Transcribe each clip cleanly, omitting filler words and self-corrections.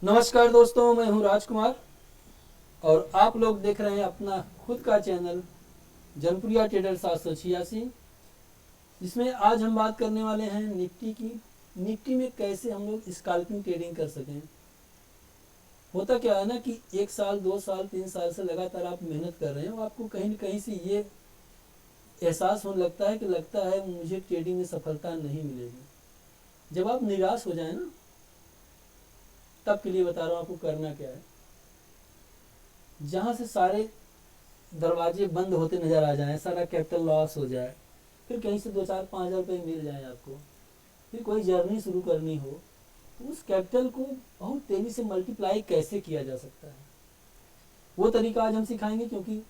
नमस्कार दोस्तों, मैं हूं राजकुमार और आप लोग देख रहे हैं अपना खुद का चैनल जनप्रिया ट्रेडर 786, जिसमें आज हम बात करने वाले हैं निफ्टी की। निफ्टी में कैसे हम लोग स्कैल्पिंग ट्रेडिंग कर सकें। होता क्या है ना कि 1 साल 2 साल 3 साल से लगातार आप मेहनत कर रहे हैं और आपको कहीं न कहीं से ये एहसास होने लगता है मुझे ट्रेडिंग में सफलता नहीं मिलेगी। जब आप निराश हो जाए ना, तब के लिए बता रहा हूँ आपको करना क्या है। जहाँ से सारे दरवाजे बंद होते नज़र आ जाएं, सारा कैपिटल लॉस हो जाए, फिर कहीं से 2 4 5 हज़ार रुपये मिल जाए आपको, फिर कोई जर्नी शुरू करनी हो, तो उस कैपिटल को बहुत तेज़ी से मल्टीप्लाई कैसे किया जा सकता है, वो तरीका आज हम सिखाएंगे। क्योंकि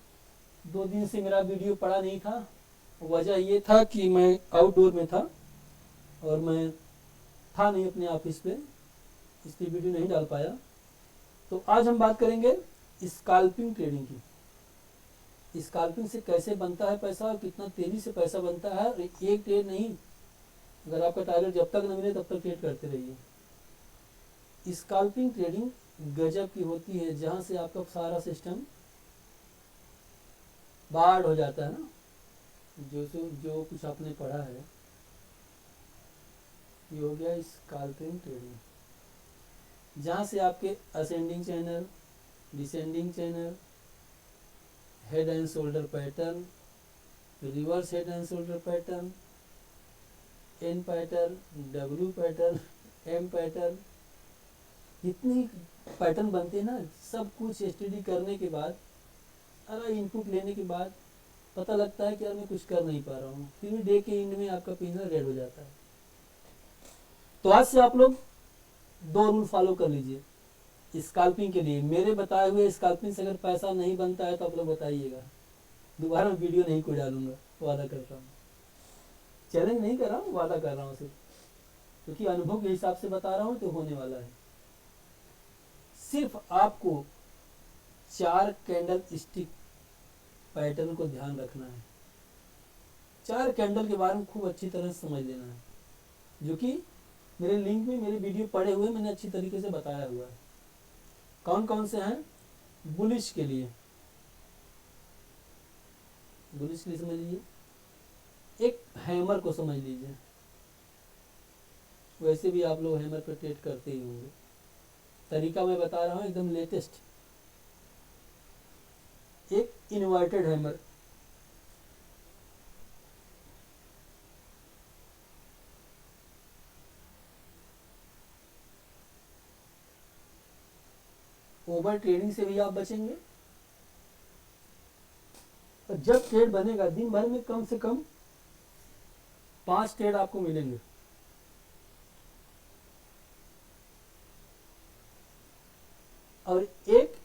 2 दिन से मेरा वीडियो पड़ा नहीं था। वजह ये था कि मैं आउटडोर में था और मैं था नहीं अपने ऑफिस पे, इसलिए वीडियो नहीं डाल पाया। तो आज हम बात करेंगे स्कैल्पिंग ट्रेडिंग की। स्कैल्पिंग से कैसे बनता है पैसा और कितना तेजी से पैसा बनता है। एक ट्रेड नहीं, अगर आपका टारगेट जब तक न मिले तब तक ट्रेड करते रहिए। स्कैल्पिंग ट्रेडिंग गजब की होती है, जहां से आपका सारा सिस्टम बाढ़ हो जाता है ना। जो कुछ आपने पढ़ा है ये हो गया स्कैल्पिंग ट्रेडिंग, जहां से आपके ascending channel, descending channel, head and shoulder pattern, reverse head and shoulder pattern, N pattern, W pattern, M pattern, जितनी पैटर्न बनते हैं ना, सब कुछ स्टडी करने के बाद, अगर इनपुट लेने के बाद पता लगता है कि यार मैं कुछ कर नहीं पा रहा हूँ, फिर भी डे के एंड में आपका पिंजरा रेड हो जाता है। तो आज से आप लोग 2 रूल फॉलो कर लीजिए स्कैल्पिंग के लिए। मेरे बताए हुए स्कैल्पिंग से अगर पैसा नहीं बनता है तो आप लोग बताइएगा, दोबारा वीडियो नहीं कोई डालूंगा, वादा करता हूँ। चैलेंज नहीं कर रहा हूँ, वादा कर रहा हूँ सिर्फ, क्योंकि अनुभव के हिसाब से बता रहा हूँ तो होने वाला है। सिर्फ आपको 4 कैंडल स्टिक पैटर्न को ध्यान रखना है। 4 कैंडल के बारे में खूब अच्छी तरह से समझ लेना है, जो कि मेरे लिंक में मेरे वीडियो पड़े हुए मैंने अच्छी तरीके से बताया हुआ है। कौन कौन से हैं? बुलिश के लिए, बुलिश के लिए समझ लीजिए। एक हैमर को समझ लीजिए, वैसे भी आप लोग हैमर पर ट्रेड करते ही होंगे। तरीका मैं बता रहा हूँ एकदम लेटेस्ट। एक इन्वर्टेड हैमर, ओवर ट्रेडिंग से भी आप बचेंगे। और जब ट्रेड बनेगा दिन भर में कम से कम 5 ट्रेड आपको मिलेंगे। और एक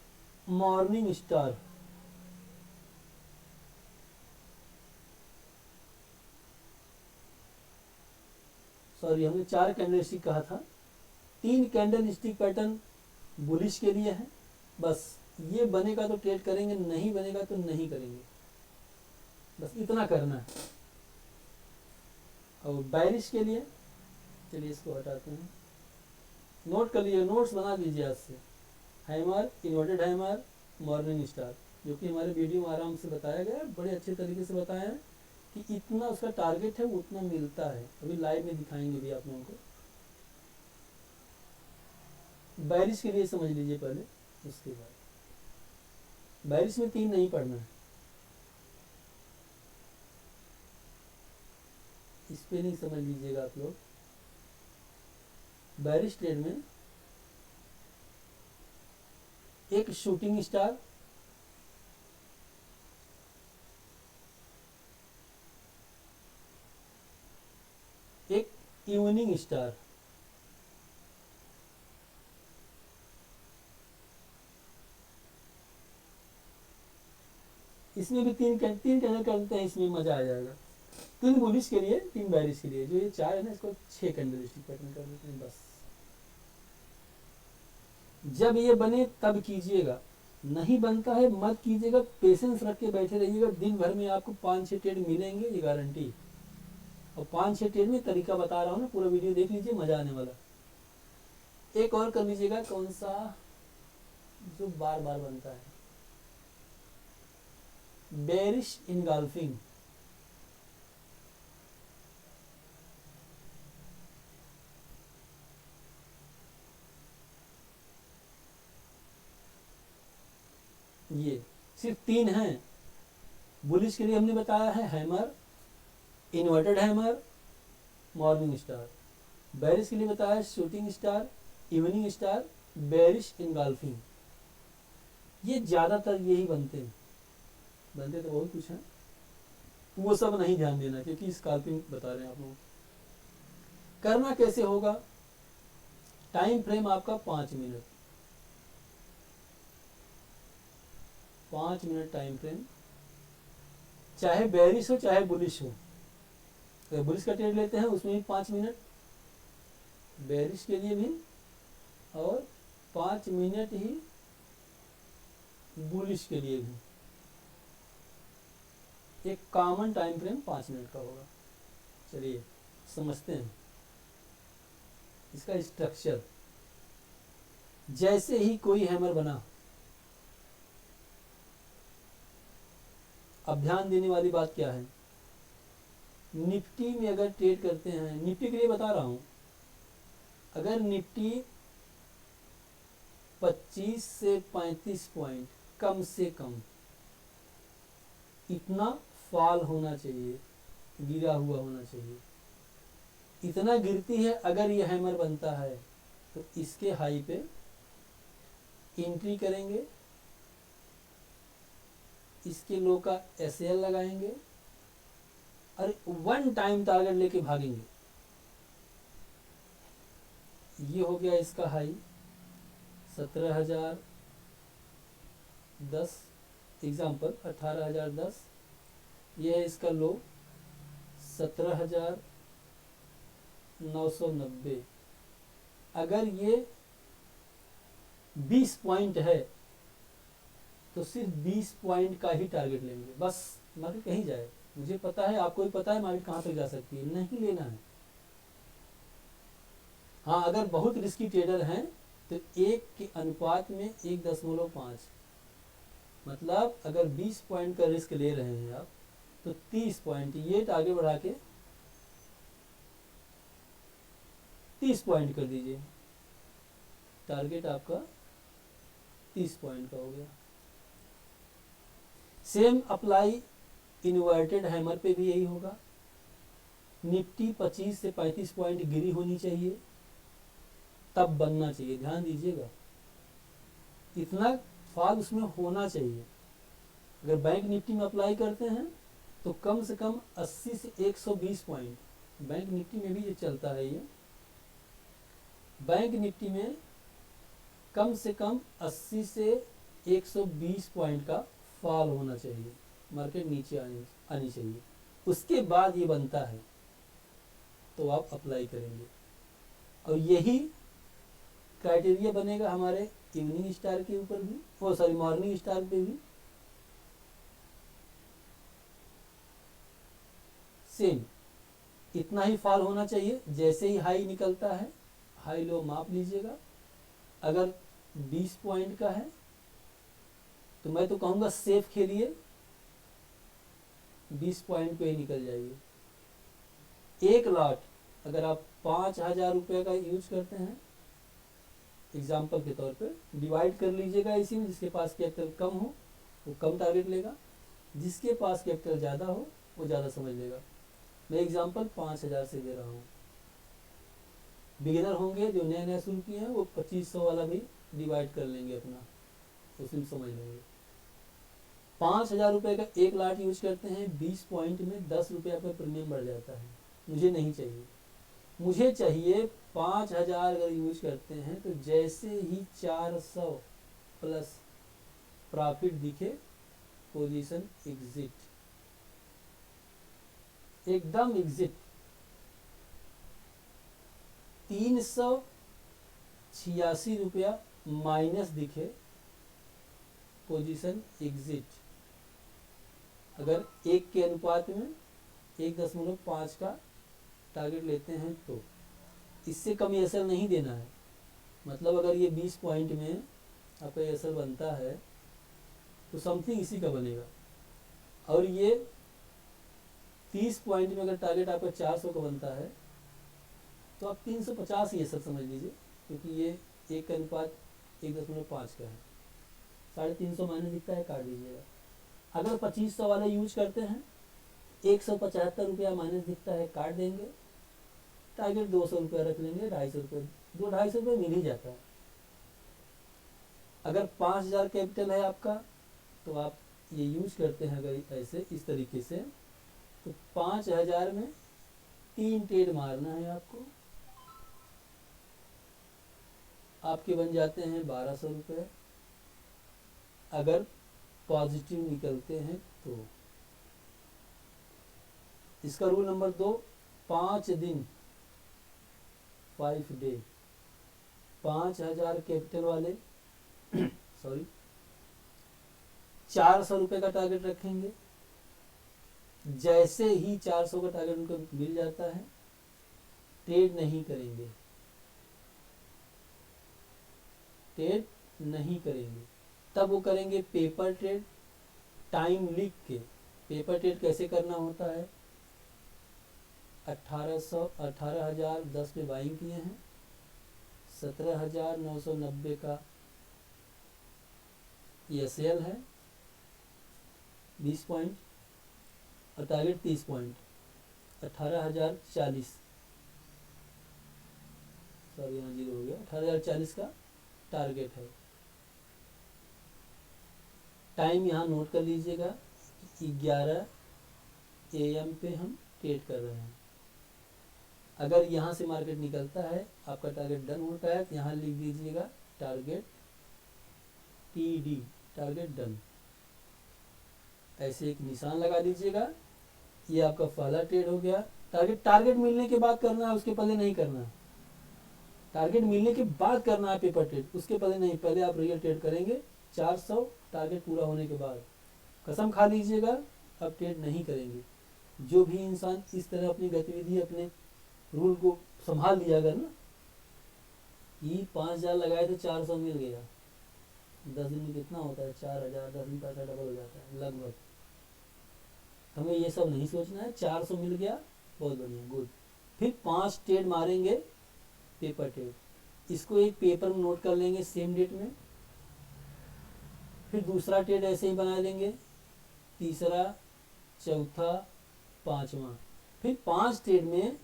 मॉर्निंग स्टार, सॉरी हमने 4 कैंडल स्टिक कहा था। 3 कैंडल स्टिक पैटर्न बुलिश के लिए है। बस ये बनेगा तो ट्रेड करेंगे, नहीं बनेगा तो नहीं करेंगे, बस इतना करना है। और बैरिश के लिए, चलिए इसको हटाते हैं, नोट कर लीजिए, नोट्स बना लीजिए आज से। Hammer, inverted hammer, morning star, जो कि हमारे वीडियो में आराम से बताया गया है, बड़े अच्छे तरीके से बताया है कि इतना उसका टारगेट है उतना मिलता है। अभी लाइव में दिखाएंगे भी आप लोगों को। बैरिश के लिए समझ लीजिए पहले, उसके बाद बैरिश में 3 नहीं पढ़ना है। स्पेलिंग समझ लीजिएगा आप लोग। बैरिश ट्रेड में एक शूटिंग स्टार, एक इवनिंग स्टार, इसमें भी 3 कैंडल करते हैं, इसमें मजा आ जाएगा। 3 बुलिश के लिए, 3 बैरिश के लिए। जो ये 4 है ना, इसको 6 कैंडल स्टिक पैटर्न कर देते हैं बस। जब ये बने तब कीजिएगा, नहीं बनता है मत कीजिएगा, पेशेंस रख के बैठे रहिएगा। दिन भर में आपको 5-6 ट्रेड मिलेंगे, ये गारंटी। और 5-6 ट्रेड में तरीका बता रहा हूँ ना, पूरा वीडियो देख लीजिए, मजा आने वाला। एक और कर लीजिएगा, कौन सा जो बार बार बनता है, बेरिश इनगल्फिंग। ये सिर्फ 3 हैं। बुलिश के लिए हमने बताया है hammer, inverted hammer, morning star. Bearish के लिए बताया है shooting star, evening star, bearish engulfing. ये ज्यादातर यही बनते हैं, बनते तो बहुत कुछ हैं, वो सब नहीं ध्यान देना क्योंकि स्काल्पिंग बता रहे हैं आप लोग। करना कैसे होगा, टाइम फ्रेम आपका 5 मिनट, 5 मिनट टाइम फ्रेम, चाहे बेरिश हो चाहे बुलिश हो। अगर बुलिश का ट्रेड लेते हैं उसमें भी 5 मिनट, बेरिश के लिए भी, और 5 मिनट ही बुलिश के लिए भी। एक कॉमन टाइम फ्रेम 5 मिनट का होगा। चलिए समझते हैं इसका स्ट्रक्चर। जैसे ही कोई हैमर बना, अब ध्यान देने वाली बात क्या है, निफ्टी में अगर ट्रेड करते हैं, निफ्टी के लिए बता रहा हूं, अगर निफ्टी 25 से 35 पॉइंट कम से कम इतना फॉल होना चाहिए, गिरा हुआ होना चाहिए। इतना गिरती है अगर ये हैमर बनता है तो इसके हाई पे एंट्री करेंगे, इसके लो का एसएल लगाएंगे और 1 टाइम टारगेट लेके भागेंगे। ये हो गया इसका हाई 17,010, एग्जाम्पल 18,010। ये है इसका लो 17,990। अगर ये 20 पॉइंट है तो सिर्फ 20 पॉइंट का ही टारगेट लेंगे, बस। मार्केट कहीं जाए, मुझे पता है, आपको भी पता है मार्केट कहाँ तक जा सकती है, नहीं लेना है। हाँ, अगर बहुत रिस्की ट्रेडर हैं तो 1 के अनुपात में 1.5, मतलब अगर 20 पॉइंट का रिस्क ले रहे हैं आप तो 30 पॉइंट ये टारगेट बढ़ा के 30 पॉइंट कर दीजिए। टारगेट आपका 30 पॉइंट का हो गया। सेम अप्लाई इन्वर्टेड हैमर पे भी यही होगा। निफ्टी 25 से 35 पॉइंट गिरी होनी चाहिए, तब बनना चाहिए। ध्यान दीजिएगा, इतना फॉल उसमें होना चाहिए। अगर बैंक निफ्टी में अप्लाई करते हैं तो कम से कम 80 से 120 पॉइंट, बैंक निफ्टी में भी ये चलता है, ये बैंक निफ्टी में कम से कम 80 से 120 पॉइंट का फॉल होना चाहिए, मार्केट नीचे आनी चाहिए, उसके बाद ये बनता है तो आप अप्लाई करेंगे। और यही क्राइटेरिया बनेगा हमारे इवनिंग स्टार के ऊपर भी, वो सॉरी मॉर्निंग स्टार पे भी। सेम इतना ही फॉल होना चाहिए। जैसे ही हाई निकलता है, हाई लो माप लीजिएगा। अगर 20 पॉइंट का है तो मैं तो कहूँगा सेफ खेलिए, 20 पॉइंट पे ही निकल जाइए। एक लॉट अगर आप 5,000 रुपये का यूज करते हैं, एग्जाम्पल के तौर पे डिवाइड कर लीजिएगा इसी में। जिसके पास कैपिटल कम हो वो कम टारगेट लेगा, जिसके पास कैपिटल ज़्यादा हो वो ज़्यादा समझ लेगा। मैं एग्जाम्पल 5,000 से दे रहा हूँ। बिगिनर होंगे जो नया नया शुरू किए हैं वो 2500 वाला भी डिवाइड कर लेंगे अपना, उसमें समझ लेंगे। 5,000 रुपये का एक लाट यूज करते हैं, 20 पॉइंट में 10 रुपये आपका प्रीमियम बढ़ जाता है। मुझे नहीं चाहिए, मुझे चाहिए 5,000 अगर यूज करते हैं तो जैसे ही 400 प्लस प्रॉफिट दिखे, पोजीशन एग्जिट, एकदम एग्जिट। 386 रुपया माइनस दिखे, पोजीशन एग्जिट। अगर 1 के अनुपात में 1.5 का टारगेट लेते हैं तो इससे कम असर नहीं देना है। मतलब अगर ये 20 पॉइंट में आपका ये असर बनता है तो समथिंग इसी का बनेगा। और ये 30 पॉइंट में अगर टारगेट आपका 400 का बनता है तो आप 350 ये सब समझ लीजिए, क्योंकि ये 1:1.5 का है। 350 माइनस दिखता है, काट दीजिएगा। अगर 2500 वाला यूज करते हैं 175 रुपया माइनस दिखता है, काट देंगे। टारगेट 200 रुपया रख लेंगे, 250 रुपये, 2-250 रुपये मिल ही जाता है। अगर 5000 कैपिटल है आपका तो आप ये यूज करते हैं अगर ऐसे इस तरीके से, तो 5000 में 3 ट्रेड मारना है आपको, आपके बन जाते हैं 1200 रुपये। अगर पॉजिटिव निकलते हैं तो इसका रूल नंबर 2, 5 दिन 5 डे 5000 कैपिटल वाले सॉरी 400 रुपये का टारगेट रखेंगे। जैसे ही 400 का टारगेट उनको मिल जाता है, ट्रेड नहीं करेंगे, ट्रेड नहीं करेंगे। तब वो करेंगे पेपर ट्रेड, टाइम लिख के। पेपर ट्रेड कैसे करना होता है, 18,010 पे बाइंग किए हैं, 17,990 का ये सेल है, 20 पॉइंट और टारगेट 30 पॉइंट, 18,040, सॉरी यहाँ 0 हो गया, 18,040 का टारगेट है। टाइम यहाँ नोट कर लीजिएगा, 11 AM पे हम ट्रेड कर रहे हैं। अगर यहाँ से मार्केट निकलता है, आपका टारगेट डन होता है, तो यहाँ लिख दीजिएगा टारगेट TD, टारगेट डन, ऐसे एक निशान लगा दीजिएगा। ये आपका पहला ट्रेड हो गया। टारगेट मिलने के बाद करना है, उसके पहले नहीं करना। टारगेट मिलने के बाद करना है पेपर ट्रेड, उसके पहले नहीं। पहले आप रियल ट्रेड करेंगे 400 टारगेट पूरा होने के बाद। कसम खा लीजिएगा अब ट्रेड नहीं करेंगे। जो भी इंसान इस तरह अपनी गतिविधि, अपने रूल को संभाल लिया अगर ना, ये 5000 लगाए थे 400 मिल गया, 10 दिन में कितना होता है, 4000, 10 दिन पैसा डबल हो जाता है लगभग। हमें ये सब नहीं सोचना है। 400 मिल गया, बहुत बढ़िया, गुड। फिर 5 ट्रेड मारेंगे पेपर ट्रेड, इसको एक पेपर में नोट कर लेंगे सेम डेट में। फिर दूसरा ट्रेड ऐसे ही बना देंगे, तीसरा, चौथा, पांचवा। फिर 5 ट्रेड में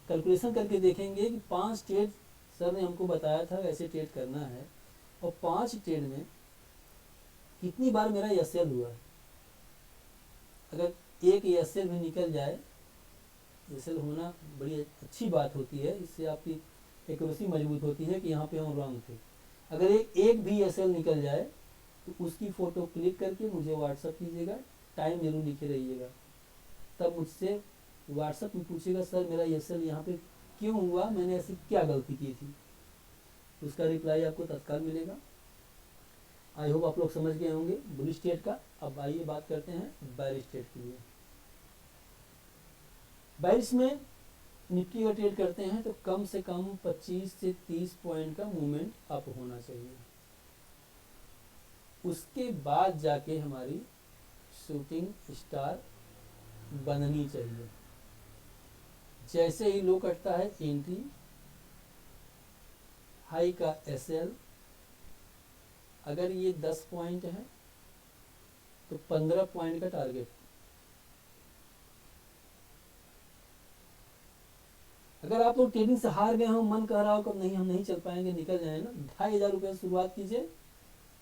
कैलकुलेशन करके देखेंगे कि 5 ट्रेड सर ने हमको बताया था ऐसे ट्रेड करना है, और 5 ट्रेड में कितनी बार मेरा एसएल हुआ है। अगर एक एसएल भी निकल जाए, एसएल होना बड़ी अच्छी बात होती है, इससे आपकी एक्यूरेसी मजबूत होती है कि यहाँ पे हम रॉन्ग थे। अगर एक भी एसएल निकल जाए तो उसकी फ़ोटो क्लिक करके मुझे व्हाट्सअप कीजिएगा, टाइम जरूर लिखे रहिएगा। तब मुझसे व्हाट्सअप में पूछिएगा सर मेरा एसएल यहाँ पे क्यों हुआ, मैंने ऐसी क्या गलती की थी, उसका रिप्लाई आपको तत्काल मिलेगा। आई होप आप लोग समझ गए होंगे बुलिश ट्रेड का। अब आइए बात करते हैं बेरिश ट्रेड के लिए। बेरिश में निफ्टी का ट्रेड करते हैं तो कम से कम 25 से 30 पॉइंट का मूवमेंट अप होना चाहिए, उसके बाद जाके हमारी शूटिंग स्टार बननी चाहिए। जैसे ही लो कटता है एंट्री, हाई का एसएल, अगर ये 10 पॉइंट है तो 15 पॉइंट का टारगेट। अगर आप लोग ट्रेडिंग से हार गए हो, मन कह रहा हो कब नहीं हम नहीं चल पाएंगे, निकल जाए ना, 2500 रुपये शुरुआत कीजिए।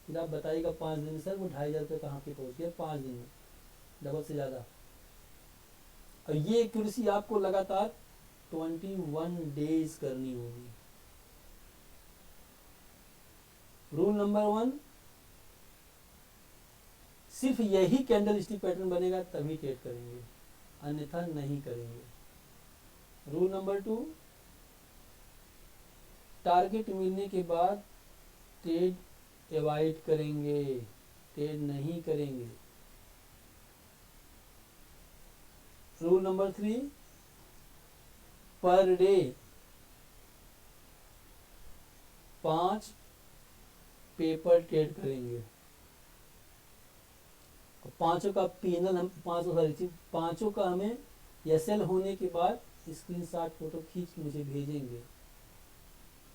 फिर आप बताइएगा 5 दिन में सर वो 2500 रुपये कहाँ पे पहुँच गया, 5 दिन में डबल से ज़्यादा। और ये एक्यूरेसी आपको लगातार 21 डेज करनी होगी। रूल नंबर 1, सिर्फ यही कैंडल स्टिक पैटर्न बनेगा तभी ट्रेड करेंगे, अन्यथा नहीं करेंगे। रूल नंबर 2, टारगेट मिलने के बाद ट्रेड अवॉइड करेंगे, ट्रेड नहीं करेंगे। Rule number 3, per day 5 paper trade करेंगे और पांचों का पीएनएल हम पांचों का हमें एसएल होने के बाद स्क्रीनशॉट फोटो खींच के मुझे भेजेंगे।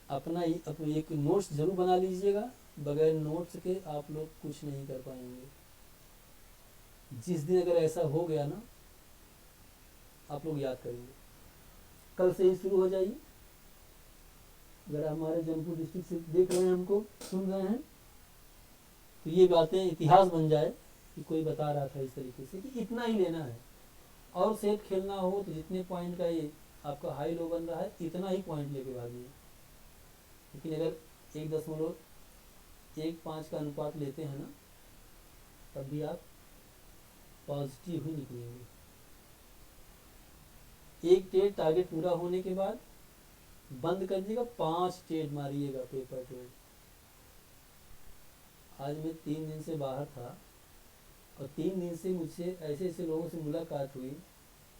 अपना एक नोट्स जरूर बना लीजिएगा, बगैर नोट्स के आप लोग कुछ नहीं कर पाएंगे। जिस दिन अगर ऐसा हो गया ना, आप लोग याद करेंगे। कल से ही शुरू हो जाइए। अगर हमारे जौनपुर डिस्ट्रिक्ट से देख रहे हैं, हमको सुन रहे हैं, तो ये बातें इतिहास बन जाए कि कोई बता रहा था इस तरीके से कि इतना ही लेना है। और सेट खेलना हो तो जितने पॉइंट का ये आपका हाई लो बन रहा है, इतना ही पॉइंट लेके भागिए। लेकिन अगर 1.15 का अनुपात लेते हैं ना, तब भी आप पॉजिटिव ही निकलेंगे। एक ट्रेड टारगेट पूरा होने के बाद बंद कर दीजिएगा, 5 ट्रेड मारिएगा पेपर ट्रेड। आज मैं 3 दिन से बाहर था और 3 दिन से मुझसे ऐसे ऐसे लोगों से मुलाकात हुई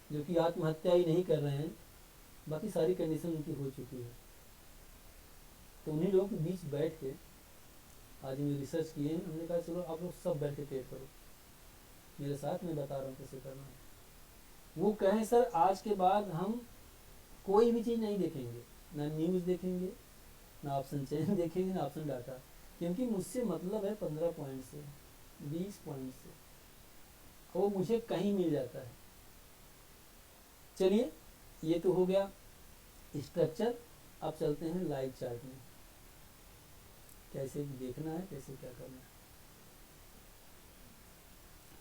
जो कि आत्महत्या ही नहीं कर रहे हैं, बाकी सारी कंडीशन उनकी हो चुकी है। तो उन्हीं लोगों के बीच बैठ के आज मैं रिसर्च किए, हमने कहा चलो आप लोग सब बैठ के ट्रेड करो, मेरे साथ मैं बता रहा हूँ कैसे करना है। वो कहें सर आज के बाद हम कोई भी चीज़ नहीं देखेंगे, ना न्यूज़ देखेंगे, ना ऑप्शन चेन देखेंगे, ना ऑप्शन डाटा, क्योंकि मुझसे मतलब है 15 पॉइंट से, 20 पॉइंट से, वो मुझे कहीं मिल जाता है। चलिए, ये तो हो गया स्ट्रक्चर। अब चलते हैं लाइव चार्ट में, कैसे देखना है, कैसे क्या करना है।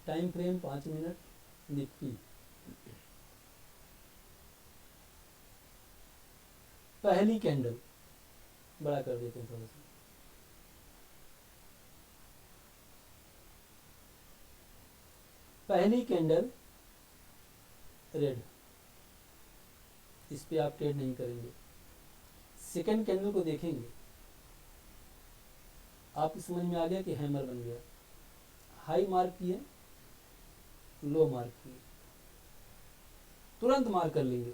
टाइम फ्रेम 5 मिनट, निफ्टी पहली कैंडल बड़ा कर देते हैं थोड़ा सा। पहली कैंडल रेड, इस पे आप ट्रेड नहीं करेंगे। सेकंड कैंडल को देखेंगे, आप समझ में आ गया कि हैमर बन गया। हाई मार्क किए, लो मार्क किए, तुरंत मार्क कर लेंगे।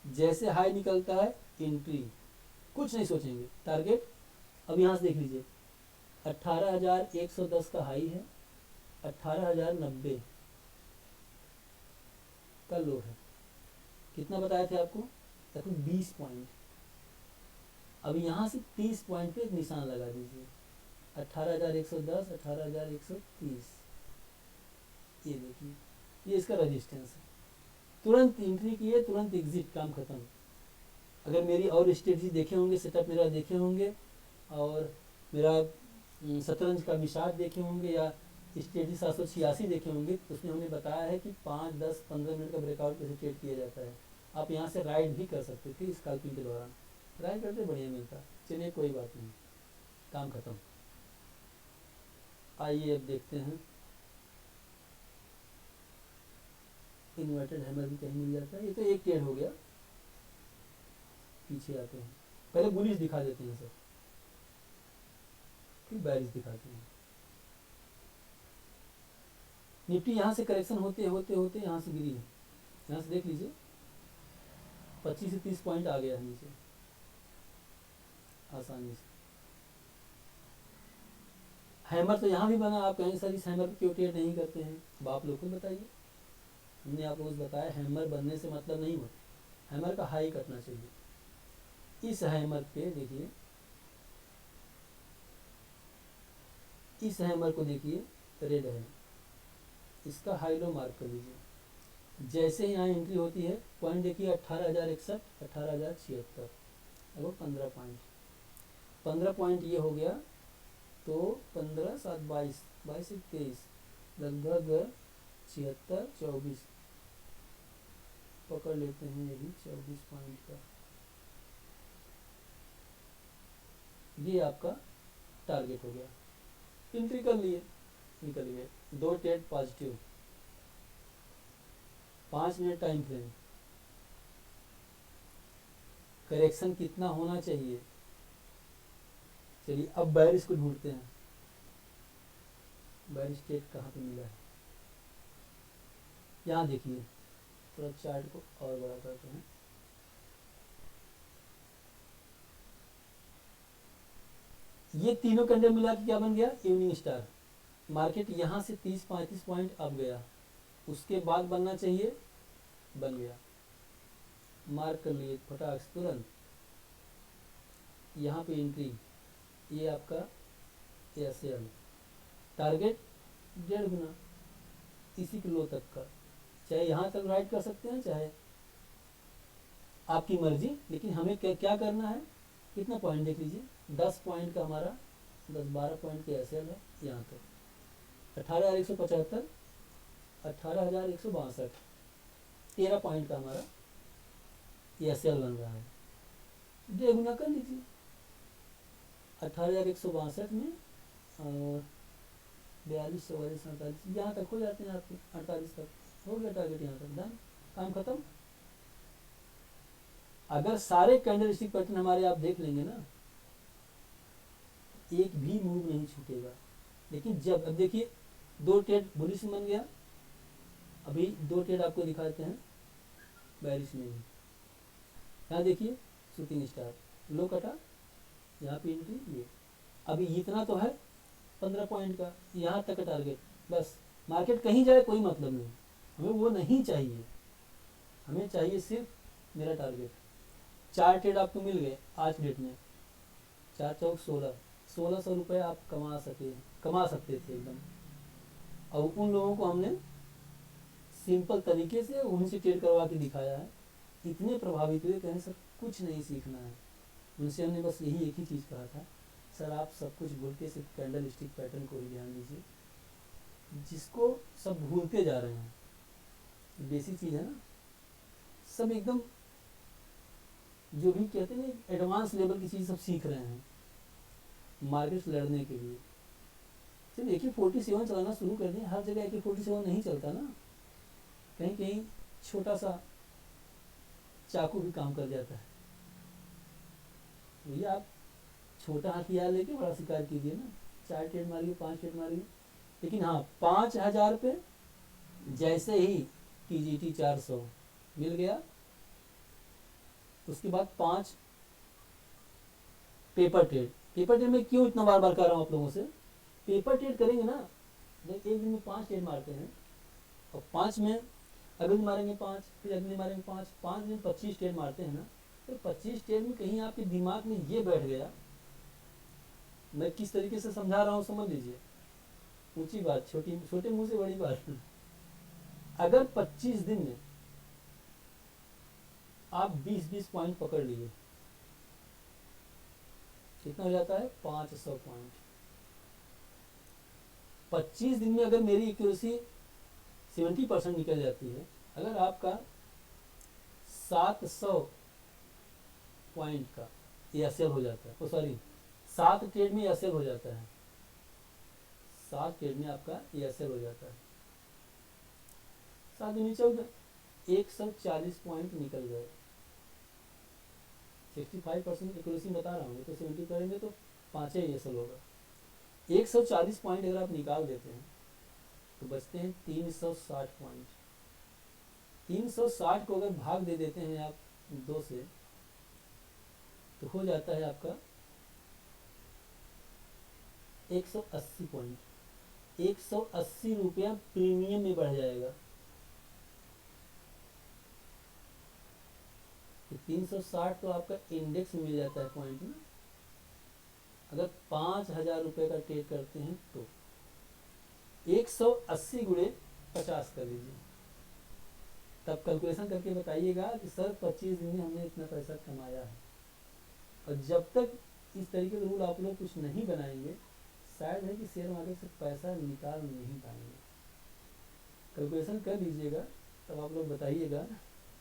जैसे हाई निकलता है एंट्री, कुछ नहीं सोचेंगे। टारगेट अब यहाँ से देख लीजिए, 18,110 का हाई है, 18,090 का लो है। कितना बताए थे आपको? तकरीबन 20 पॉइंट। अब यहाँ से 30 पॉइंट पे एक निशान लगा दीजिए, 18,110, 18,130। ये देखिए, ये इसका रेजिस्टेंस है। तुरंत एंट्री किए, तुरंत एग्जिट, काम खत्म। अगर मेरी और स्ट्रेटजी देखे होंगे, सेटअप मेरा देखे होंगे, और मेरा शतरंज का मिसाज देखे होंगे, या स्ट्रेटजी 786 देखे होंगे, तो उसमें हमने बताया है कि 5, 10, 15 मिनट का ब्रेकआउट कैसे ट्रेड किया जाता है। आप यहाँ से राइड भी कर सकते थे स्कैल्पिंग के दौरान, राइड करते बढ़िया मिलता। चलिए कोई बात नहीं, काम खत्म। आइए अब देखते हैं, इन्वर्टेड हैमर भी कहीं मिल जाता है। ये तो एक ट्रेड हो गया। पीछे आते हैं, पहले बुलिश दिखा देते हैं सर, फिर बैरिश दिखाते हैं। निफ्टी यहाँ से करेक्शन होते होते होते यहाँ से गिरी है। यहाँ से देख लीजिए, 25 से 30 पॉइंट आ गया है नीचे आसानी से। हैमर तो यहाँ भी बना। आप कहें सर इस हैमर पे क्यों ट्रेड नहीं करते हैं? अब आप लोग खुद बताइए। हमने आप लोगों को बताया हैमर बनने से मतलब नहीं होता, हैमर का हाई कटना चाहिए। इस हैमर पे देखिए, इस हैमर को देखिए, रेड है, इसका हाई लो मार्क कर लीजिए। जैसे यहाँ एंट्री होती है, पॉइंट देखिए 18,061, 18,076, लगभग 15 पॉइंट। 15 पॉइंट ये हो गया, तो 15, 7, 22, 22 से 23, लगभग 76, 24 पकड़ लेते हैं। ये भी 24 पॉइंट का, ये आपका टारगेट हो गया। एंट्री कर लिए, निकल गए। 2 trade positive, 5 minute time frame. Correction कितना होना चाहिए? चलिए अब बैरिश को ढूंढते हैं। बैरिश ट्रेड कहाँ पे मिला है? यहाँ देखिए, थोड़ा चार्ट को और बड़ा करते हैं। ये तीनों कैंडल मिला के क्या बन गया, इवनिंग स्टार। मार्केट यहाँ से 30-35 पॉइंट अप गया, उसके बाद बनना चाहिए, बन गया। मार्क कर लिए फटाक से तुरंत। यहाँ पे एंट्री, ये आपका एसएल, टारगेट 1.5 गुना इसी किलो तक का, चाहे यहाँ तक राइट कर सकते हैं, चाहे आपकी मर्जी, लेकिन हमें क्या करना है, कितना पॉइंट देख लीजिए, 10 पॉइंट का हमारा, 10-12 पॉइंट के एसएल है यहाँ तक, 18,175, 18,162, 13 पॉइंट का हमारा एसएल बन रहा है। 1.5 गुना कर लीजिए 18,162 में, और 42, 44, 48 यहाँ तक हो जाते हैं आपके, 48 तक हो गया टारगेट, यहाँ तक डन, काम खत्म। अगर सारे कैंडल स्टिक पैटर्न हमारे आप देख लेंगे ना, एक भी मूव नहीं छूटेगा। लेकिन जब, अब देखिए 2 ट्रेड बुलिश में बन गया, अभी 2 ट्रेड आपको दिखाते हैं बेरिश में भी। यहाँ देखिए शूटिंग स्टार, लो कटा, यहाँ पे एंट्री, ये अभी इतना तो है 15 पॉइंट का, यहाँ तक का टारगेट, बस। मार्केट कहीं जाए कोई मतलब नहीं, हमें वो नहीं चाहिए, हमें चाहिए सिर्फ मेरा टारगेट। 4 ट्रेड आपको मिल गए आज डेट में, 4 चौक 1600 रुपये आप कमा सकते थे एकदम। और उन लोगों को हमने सिंपल तरीके से उनसे ट्रेड करवा के दिखाया है, इतने प्रभावित हुए, कहें सर कुछ नहीं सीखना है। उनसे हमने बस यही एक ही चीज़ कहा था, सर आप सब कुछ भूल के सिर्फ कैंडल स्टिक पैटर्न को ही ध्यान दीजिए, जिसको सब भूलते जा रहे हैं। बेसिक चीज़ है ना, सब एकदम जो भी कहते हैं ना एडवांस लेवल की चीज़ सब सीख रहे हैं मार्केट से लड़ने के लिए। चलिए AK-47 चलाना शुरू कर दिए, हर जगह AK-47 नहीं चलता ना, कहीं कहीं छोटा सा चाकू भी काम कर जाता है। भैया आप छोटा हथियार लेके बड़ा शिकार कीजिए ना, 4 ट्रेड मारिए, 5 ट्रेड मारिए, लेकिन हाँ 5,000 पे जैसे ही TGT 400 मिल गया, उसके बाद 5 पेपर ट्रेड में क्यों इतना बार बार कर रहा हूँ आप लोगों से, पेपर ट्रेड करेंगे ना, एक दिन में 5 ट्रेड मारते हैं, और 5 में अगले दिन मारेंगे 5, फिर अगले दिन मारेंगे 5 दिन 25 ट्रेड मारते हैं ना, तो 25 ट्रेड में कहीं आपके दिमाग में ये बैठ गया, मैं किस तरीके से समझा रहा हूँ समझ लीजिए, ऊंची बात, छोटे मुंह से बड़ी बात। अगर 25 दिन में आप 20-20 पॉइंट पकड़ लिए, कितना हो जाता है, 500 पॉइंट। 25 दिन में अगर मेरी एक्यूरेसी 70% निकल जाती है, अगर आपका 700 पॉइंट का एसएल हो जाता है, सॉरी 7 ट्रेड में एसएल हो जाता है, 7 ट्रेड में आपका एसएल हो जाता है, 7 नीचे हो गया, 140 पॉइंट निकल गए। 65% एक्यूरेसी बता रहा हूँ, तो 70 करेंगे तो 5 एसएल होगा। 140 पॉइंट अगर आप निकाल देते हैं तो बचते हैं 360 पॉइंट। 360 को अगर भाग दे देते हैं आप 2 से, तो हो जाता है आपका 180 पॉइंट। 180 रुपया प्रीमियम में बढ़ जाएगा। तो 360 तो आपका इंडेक्स में मिल जाता है पॉइंट ना। अगर 5,000 रुपये का ट्रेड करते हैं तो 180 गुणे 50 कर लीजिए, तब कैलकुलेशन करके बताइएगा कि सर 25 दिन में हमने इतना पैसा कमाया है। और जब तक इस तरीके का रूल आप लोग कुछ नहीं बनाएंगे, शायद है कि शेयर मार्केट से पैसा निकाल नहीं पाएंगे। कैलकुलेशन कर लीजिएगा, तब आप लोग बताइएगा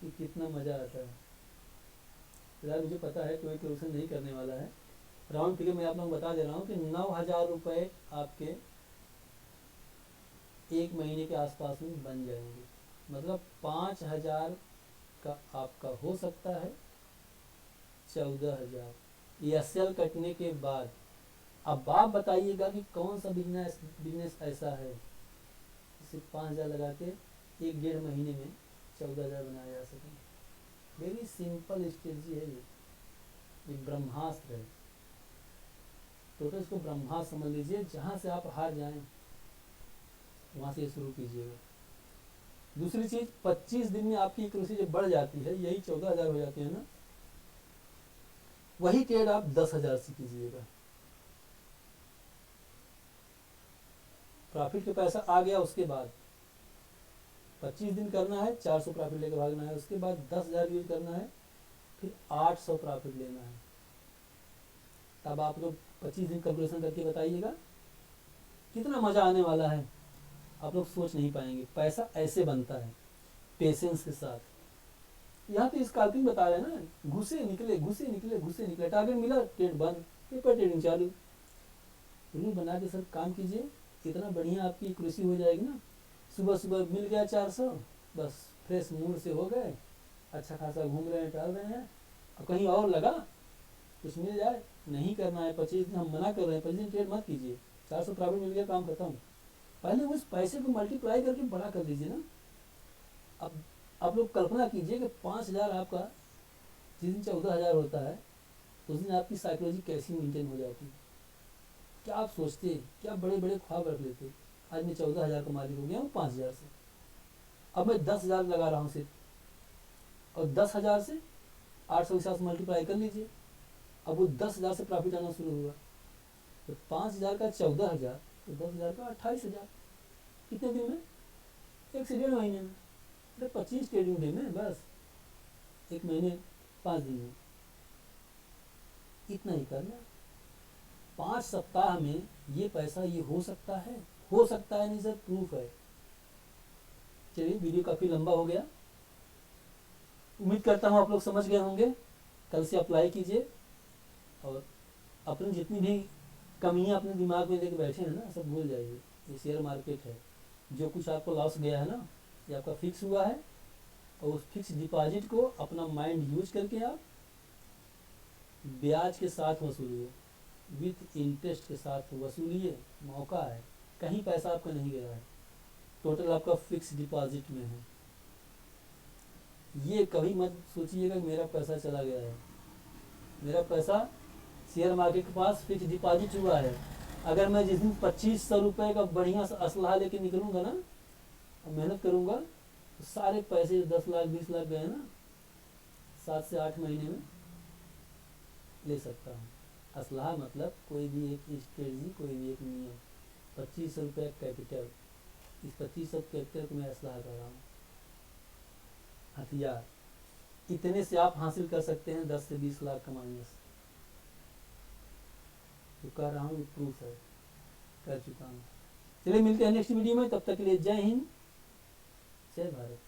कि कितना मज़ा आता है। फिलहाल मुझे पता है कोई कैलकुलेशन नहीं करने वाला है। राउंड फिगर मैं आप लोगों को बता दे रहा हूँ कि 9,000 रुपये आपके 1 महीने के आसपास में बन जाएंगे। मतलब 5,000 का आपका हो सकता है 14,000 एसएल कटने के बाद। अब आप बताइएगा कि कौन सा बिजनेस ऐसा है जिसे 5,000 लगा के 1-1.5 महीने में 14,000 बनाया जा सके। वेरी सिंपल स्ट्रेटजी है ये ब्रह्मास्त्र है। टोटल इसको ब्रह्मास्त्र समझ लीजिए, जहाँ से आप हार जाएं वहाँ से शुरू कीजिएगा। दूसरी चीज, 25 दिन में आपकी एक्यूरेसी जब बढ़ जाती है, यही 14,000 हो जाती है ना, वही ट्रेड आप 10,000 से कीजिएगा। प्रॉफिट का पैसा आ गया, उसके बाद 25 दिन करना है, 400 प्रॉफिट लेकर भागना है, उसके बाद 10,000 यूज करना है, फिर 800 प्रॉफिट लेना है। तब आप लोग 25 दिन कैलकुलेशन करके बताइएगा कितना मजा आने वाला है। आप लोग सोच नहीं पाएंगे। पैसा ऐसे बनता है, पेशेंस के साथ। यहाँ तो स्कैल्पिंग बता रहे हैं ना, घुसे निकले घुसे निकले घुसे निकले, टारगेट मिला ट्रेड बंद, पेपर ट्रेडिंग चालू। रूल बना के सर काम कीजिए, इतना बढ़िया आपकी एक्यूरेसी हो जाएगी ना। सुबह सुबह मिल गया 400, बस फ्रेश मूड से हो गए, अच्छा खासा घूम रहे हैं, टहल रहे हैं। और कहीं और लगा कुछ मिल जाए, नहीं करना है। 25 दिन हम मना कर रहे हैं, 25 दिन ट्रेड मत कीजिए। 400 प्रॉफिट मिल गया, काम खत्म। पहले उस पैसे को मल्टीप्लाई करके बड़ा कर दीजिए ना। अब आप लोग कल्पना कीजिए कि 5,000 आपका जिस दिन 14,000 होता है, उस दिन आपकी साइकोलॉजी कैसी मेंटेन हो जाती है। क्या आप सोचते, क्या बड़े बड़े ख्वाब रख लेते। आज मैं 14,000 का मालिक हो गया हूँ 5,000 से, अब मैं 10,000 लगा रहा हूँ सिर्फ, और 10,000 से 800 के साथ मल्टीप्लाई कर लीजिए। अब वो 10,000 से प्रॉफिट आना शुरू हुआ, तो 5,000 का 14,000, तो 10,000 का 28,000। कितने दिन में? 1 से 1.5 महीने में। 25 ट्रेडिंग डे में, बस 1 महीने 5 दिन में। इतना ही करना। 5 सप्ताह में ये पैसा ये हो सकता है, हो सकता है नहीं सर, प्रूफ है। चलिए, वीडियो काफ़ी लंबा हो गया, उम्मीद करता हूँ आप लोग समझ गए होंगे। कल से अप्लाई कीजिए, और अपनी जितनी भी कमियां अपने दिमाग में लेके बैठे हैं ना, सब भूल जाइए। ये शेयर मार्केट है, जो कुछ आपको लॉस गया है ना, ये आपका फिक्स हुआ है। और उस फिक्स डिपॉजिट को अपना माइंड यूज करके आप ब्याज के साथ वसूलिए, विथ इंटरेस्ट के साथ वसूलिए। मौका है, कहीं पैसा आपका नहीं गया है, टोटल आपका फिक्स डिपॉजिट में है। ये कभी मत सोचिएगा कि मेरा पैसा चला गया है। मेरा पैसा शेयर मार्केट के पास फिक्स डिपॉजिट हुआ है। अगर मैं जिस दिन 2500 रुपये का बढ़िया सा असलहा लेके निकलूंगा ना, और मेहनत करूंगा, तो सारे पैसे 10 लाख 20 लाख गए ना, 7 से 8 महीने में ले सकता हूँ। असलहा मतलब कोई भी एक स्ट्रेटजी, कोई भी एक नियम। 2500 रुपये कैपिटल, इस 2500 कैपिटल को मैं असलहा कर रहा हूँ, हथियार। इतने से आप हासिल कर सकते हैं 10 से 20 लाख कमाने से। तो कर रहा हूँ, प्रूफ है, कर चुका हूँ। चलिए, मिलते हैं नेक्स्ट वीडियो में, तब तक के लिए जय हिंद, जय भारत।